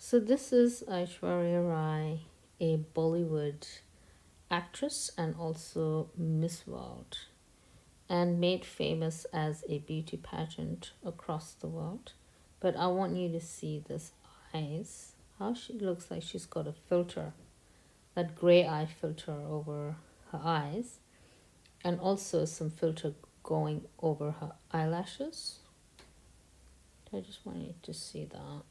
So this is Aishwarya Rai, a Bollywood actress and also Miss World, and made famous as a beauty pageant across the world. But I want you to see this eyes, how she looks like she's got a filter, that gray eye filter over her eyes, and also some filter going over her eyelashes. I just want you to see that.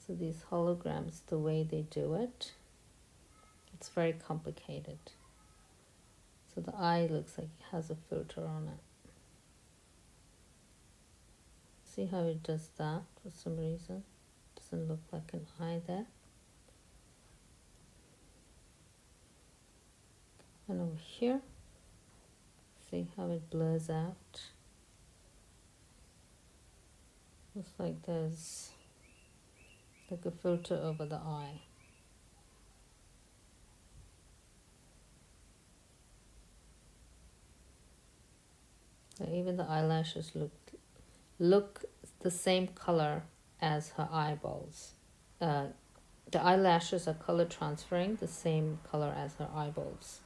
So these holograms, the way they do it, it's very complicated. So the eye looks like it has a filter on it. See how it does that for some reason? Doesn't look like an eye there. And over here, see how it blurs out? Looks like there's like a filter over the eye. So even the eyelashes look the same color as her eyeballs. The eyelashes are color transferring the same color as her eyeballs.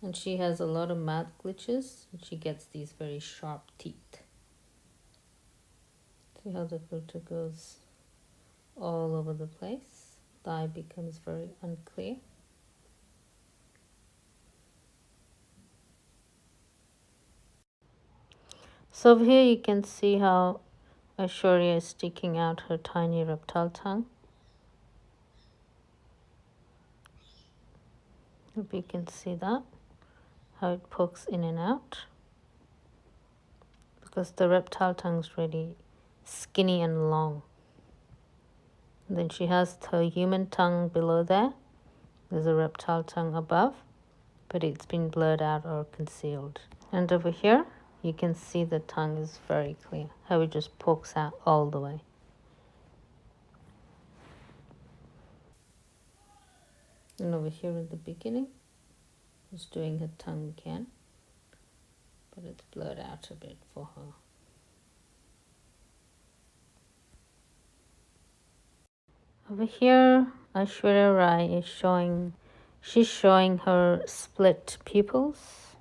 And she has a lot of mouth glitches, and she gets these very sharp teeth. See how the filter goes all over the place? The eye becomes very unclear. So over here you can see how Aishwarya is sticking out her tiny reptile tongue. Hope you can see that, how it pokes in and out. Because the reptile tongue's really skinny and long. And then she has her human tongue below there. There's a reptile tongue above, but it's been blurred out or concealed. And over here, you can see the tongue is very clear, how it just pokes out all the way. And over here in the beginning, was doing her tongue again, but it's blurred out a bit for her. Over here, Aishwarya Rai is she's showing her split pupils.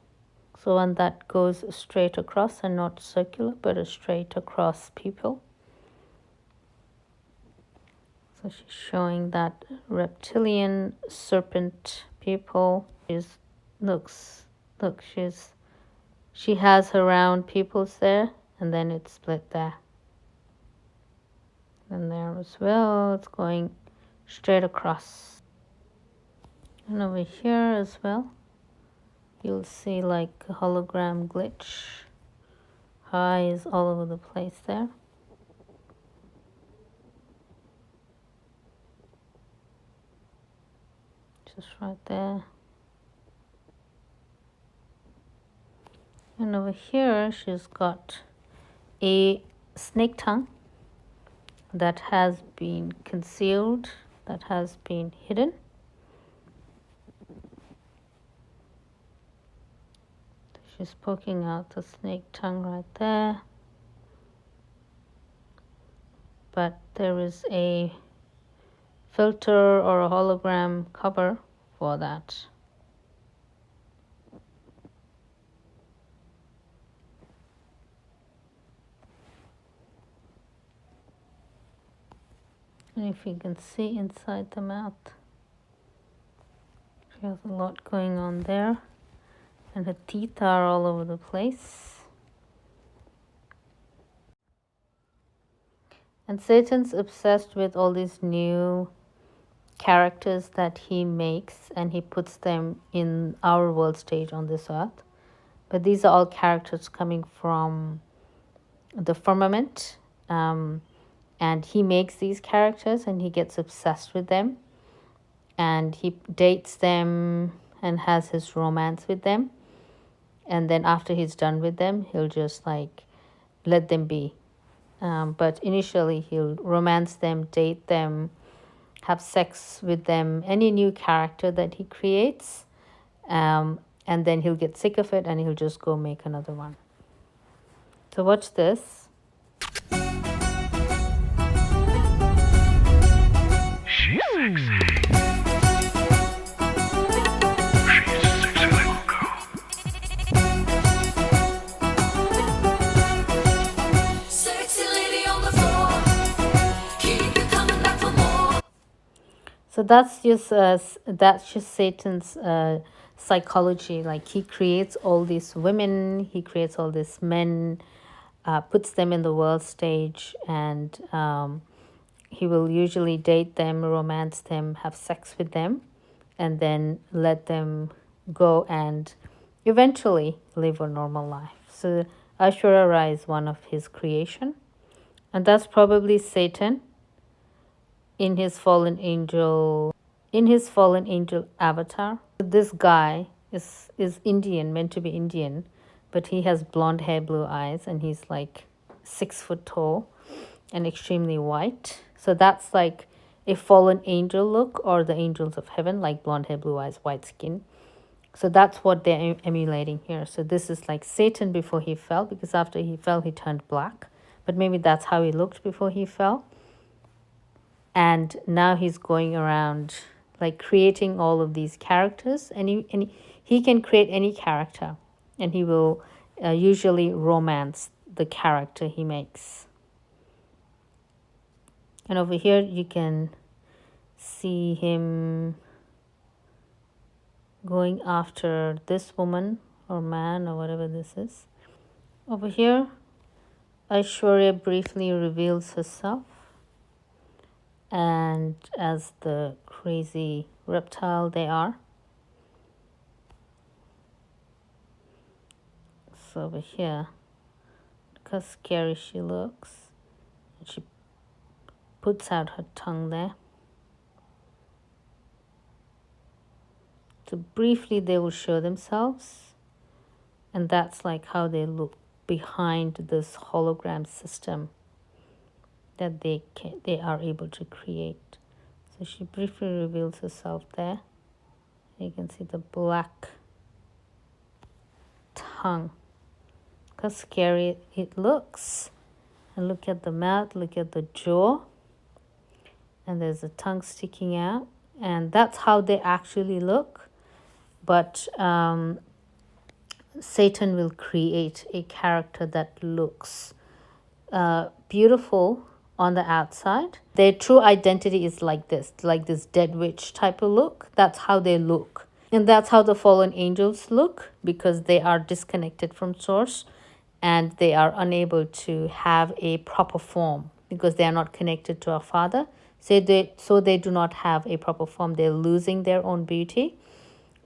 So one that goes straight across and not circular, but a straight across pupil. So she's showing that reptilian serpent pupil. She has her round pupils there, and then it's split there. And there as well, it's going straight across. And over here as well, you'll see like a hologram glitch. Her eye is all over the place there. Just right there. And over here, she's got a snake tongue that has been concealed, that has been hidden. She's poking out the snake tongue right there. But there is a filter or a hologram cover for that. And if you can see inside the mouth, she has a lot going on there. And her teeth are all over the place. And Satan's obsessed with all these new characters that he makes, and he puts them in our world stage on this earth. But these are all characters coming from the firmament. And he makes these characters and he gets obsessed with them. And he dates them and has his romance with them. And then after he's done with them, he'll just like let them be. But initially he'll romance them, date them, have sex with them, any new character that he creates. and then he'll get sick of it and he'll just go make another one. So watch this. She's sexy. So that's just Satan's psychology. Like he creates all these women, he creates all these men, puts them in the world stage, and he will usually date them, romance them, have sex with them, and then let them go and eventually live a normal life. So Ashura Rai is one of his creation, and that's probably Satan in his fallen angel avatar. This guy is Indian, meant to be Indian, but he has blonde hair, blue eyes, and he's like 6 foot tall and extremely white. So that's like a fallen angel look, or the angels of heaven, like blonde hair, blue eyes, white skin. So that's what they're emulating here. So this is like Satan before he fell, because after he fell he turned black, but maybe that's how he looked before he fell. And now he's going around like creating all of these characters, and he can create any character, and he will usually romance the character he makes. And over here you can see him going after this woman or man or whatever this is. Over here Aishwarya briefly reveals herself, and as the crazy reptile they are. So over here, look how scary she looks. And she puts out her tongue there. So briefly they will show themselves, and that's like how they look behind this hologram system that they are able to create. So she briefly reveals herself there. You can see the black tongue. Look how scary it looks. And look at the mouth, look at the jaw. And there's a tongue sticking out. And that's how they actually look. But Satan will create a character that looks beautiful on the outside. Their true identity is like this dead witch type of look. That's how they look. And that's how the fallen angels look, because they are disconnected from source and they are unable to have a proper form because they are not connected to our Father. So they do not have a proper form. They're losing their own beauty,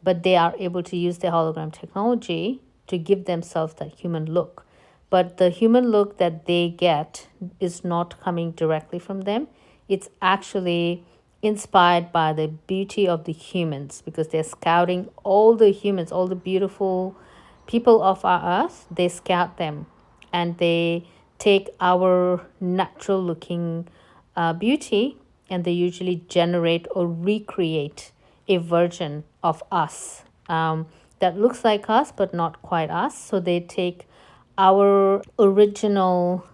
but they are able to use the hologram technology to give themselves that human look. But the human look that they get is not coming directly from them. It's actually inspired by the beauty of the humans, because they're scouting all the humans, all the beautiful people of our earth. They scout them, and they take our natural looking beauty, and they usually generate or recreate a version of us that looks like us but not quite us. So they take our original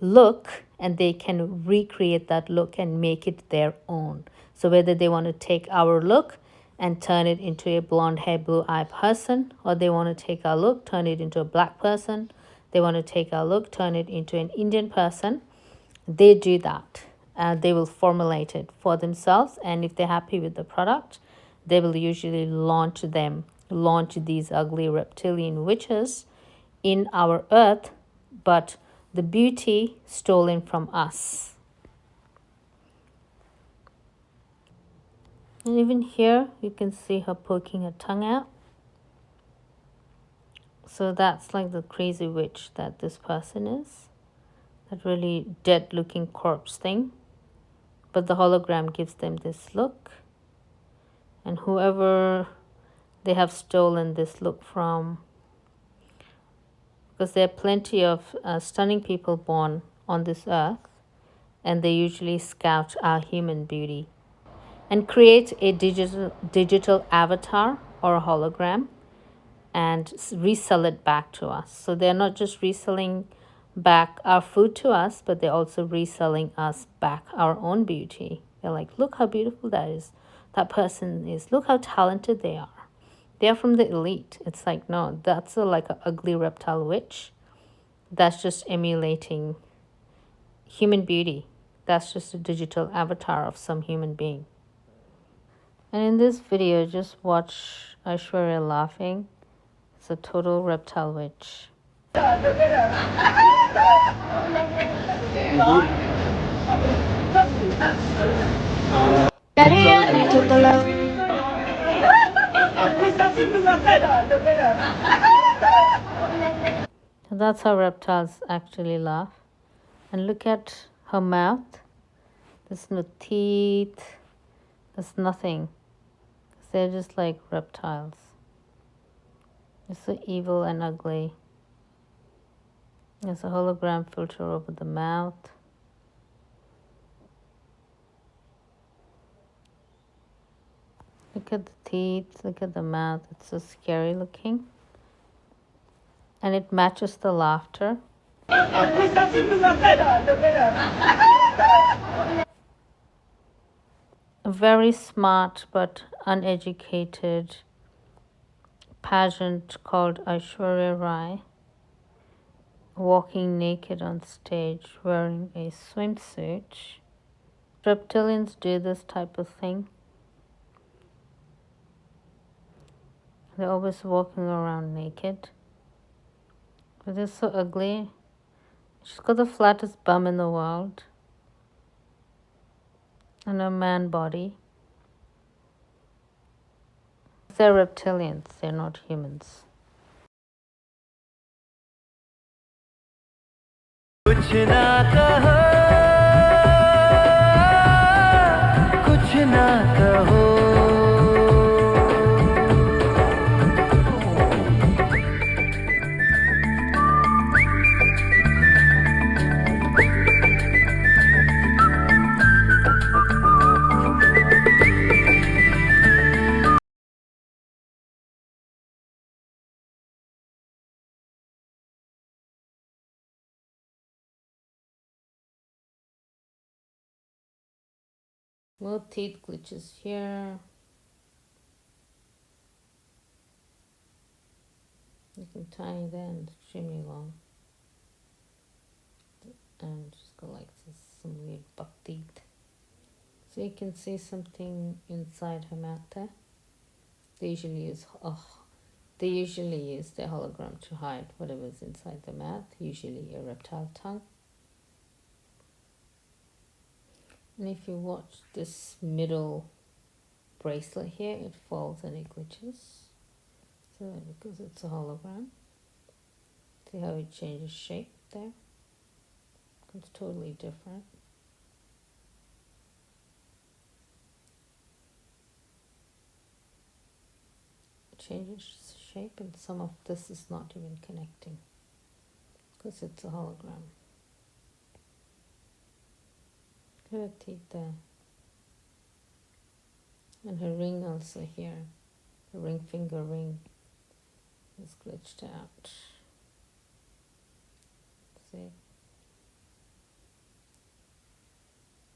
look and they can recreate that look and make it their own. So whether they want to take our look and turn it into a blonde hair, blue eye person, or they want to take our look, turn it into a black person, they want to take our look, turn it into an Indian person, they do that. They will formulate it for themselves, and if they're happy with the product, they will usually launch these ugly reptilian witches in our earth, but the beauty stolen from us. And even here you can see her poking her tongue out. So that's like the crazy witch that this person is, that really dead looking corpse thing, but the hologram gives them this look. And whoever they have stolen this look from, because there are plenty of stunning people born on this earth, and they usually scout our human beauty and create a digital avatar or a hologram and resell it back to us. So they're not just reselling back our food to us, but they're also reselling us back our own beauty. They're like, look how beautiful that is. That person is. Look how talented they are. They're from the elite. It's like, no, that's like an ugly reptile witch. That's just emulating human beauty. That's just a digital avatar of some human being. And in this video, just watch Aishwarya laughing. It's a total reptile witch. So that's how reptiles actually laugh. And look at her mouth. There's no teeth. There's nothing. They're just like reptiles. They're so evil and ugly. There's a hologram filter over the mouth. Look at the teeth. Look at the mouth. It's so scary looking. And it matches the laughter. A very smart but uneducated pageant called Aishwarya Rai, walking naked on stage wearing a swimsuit. Reptilians do this type of thing. They're always walking around naked. But they're so ugly. She's got the flattest bum in the world. And a man body. They're reptilians, they're not humans. कुछ ना कहो, कुछ ना कहो. More teeth glitches here. You can tie them extremely long. And just go like this, some weird buck teeth. So you can see something inside her mouth there. They usually use their hologram to hide whatever's inside the mouth, usually a reptile tongue. And if you watch this middle bracelet here, it falls and it glitches. So because it's a hologram. See how it changes shape there? It's totally different. It changes shape, and some of this is not even connecting because it's a hologram. Look at her teeth there. And her ring also here. The ring finger ring is glitched out. See?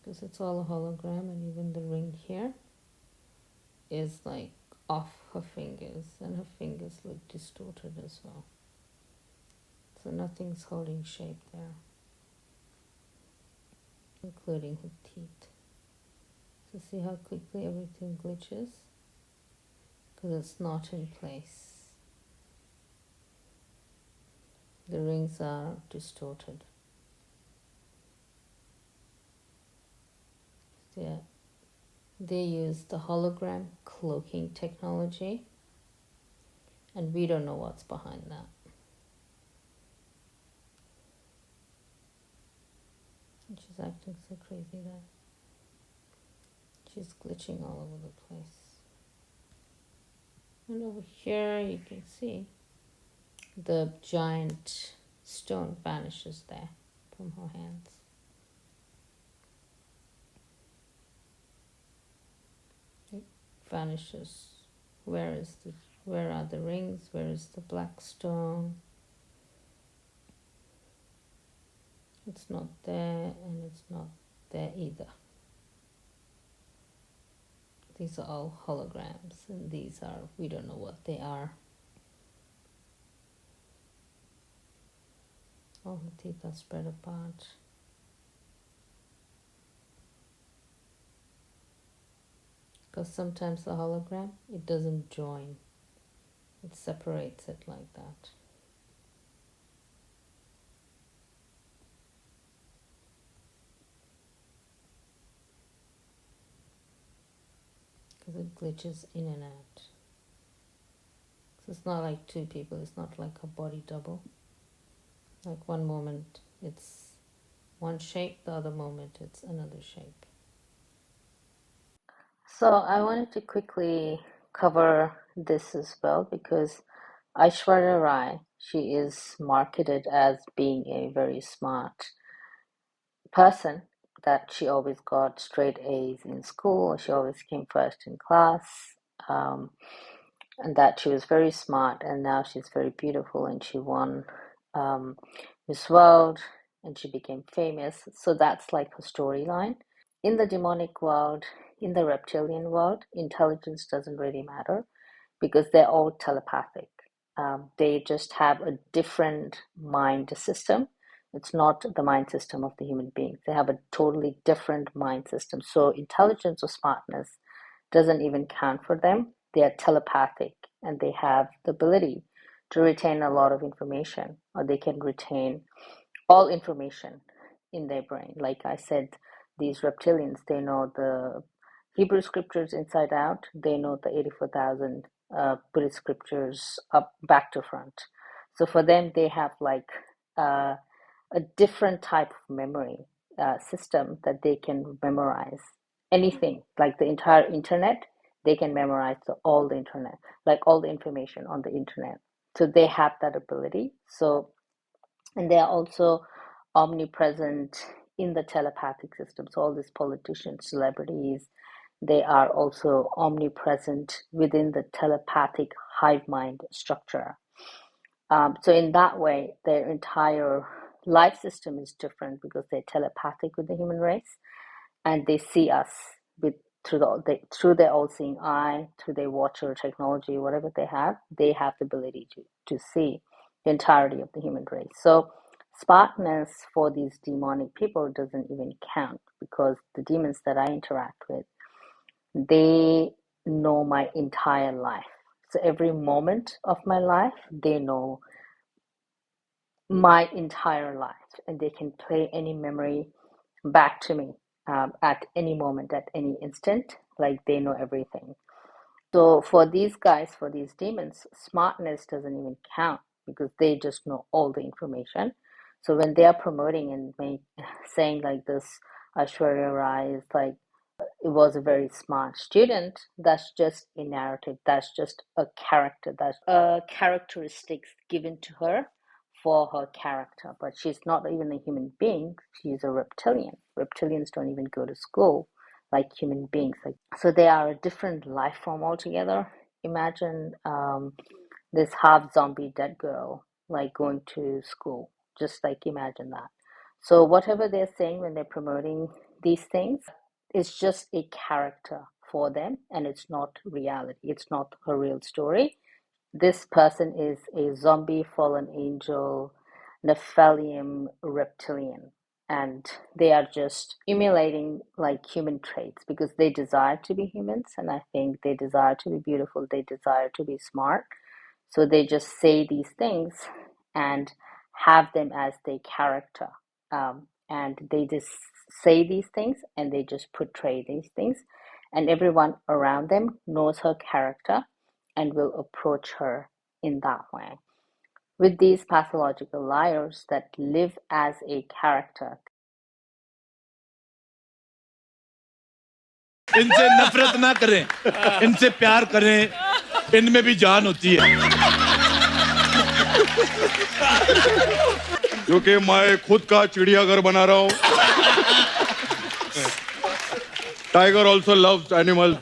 Because it's all a hologram, and even the ring here is like off her fingers, and her fingers look distorted as well. So nothing's holding shape there, including her teeth. So see how quickly everything glitches? Because it's not in place. The rings are distorted. Yeah. They use the hologram cloaking technology, and we don't know what's behind that. And she's acting so crazy there. She's glitching all over the place. And over here you can see the giant stone vanishes there from her hands. It vanishes. Where Where are the rings? Where is the black stone? It's not there, and it's not there either. These are all holograms, and these are, we don't know what they are. All the teeth are spread apart. Because sometimes the hologram, it doesn't join. It separates it like that. Because it glitches in and out. So it's not like two people, it's not like a body double. Like one moment it's one shape, the other moment it's another shape. So I wanted to quickly cover this as well because Aishwarya Rai, she is marketed as being a very smart person, that she always got straight A's in school, she always came first in class, um, and that she was very smart, and now she's very beautiful, and she won Miss World, and she became famous. So that's like her storyline. In the demonic world, in the reptilian world, intelligence doesn't really matter because they're all telepathic. They just have a different mind system. It's not the mind system of the human beings. They have a totally different mind system. So intelligence or smartness doesn't even count for them. They are telepathic and they have the ability to retain a lot of information, or they can retain all information in their brain. Like I said, these reptilians, they know the Hebrew scriptures inside out. They know the 84,000 Buddhist scriptures up back to front. So for them, they have like a different type of memory system that they can memorize anything, like the entire internet. They can memorize all the internet, like all the information on the internet. So they have that ability. So, and they are also omnipresent in the telepathic system. So all these politicians, celebrities, they are also omnipresent within the telepathic hive mind structure. So in that way, their entire life system is different because they're telepathic with the human race, and they see us with through their all-seeing eye, through their watcher technology, whatever they have the ability to see the entirety of the human race. So smartness for these demonic people doesn't even count because the demons that I interact with, they know my entire life. So every moment of my life, they know my entire life, and they can play any memory back to me at any moment, at any instant. Like they know everything. So for these guys, for these demons, smartness doesn't even count because they just know all the information. So when they are promoting and saying like this, Aishwarya Rai is like, it was a very smart student, that's just a narrative, that's just a character, that's a characteristics given to her for her character, but she's not even a human being, she's a reptilian. Reptilians don't even go to school like human beings. Like, so they are a different life form altogether. Imagine this half zombie dead girl like going to school, just like imagine that. So whatever they're saying when they're promoting these things, it's just a character for them, and it's not reality, it's not her real story. This person is a zombie fallen angel Nephilim reptilian, and they are just emulating like human traits because they desire to be humans, and I think they desire to be beautiful, they desire to be smart. So they just say these things and have them as their character. And they just say these things and they just portray these things. And everyone around them knows her character and will approach her in that way. With these pathological liars that live as a character. इनसे नफरत ना करें, इनसे प्यार करें, इनमें भी जान होती है। क्योंकि मैं खुद का चिड़ियाघर बना रहा हूँ। Tiger also loves animals.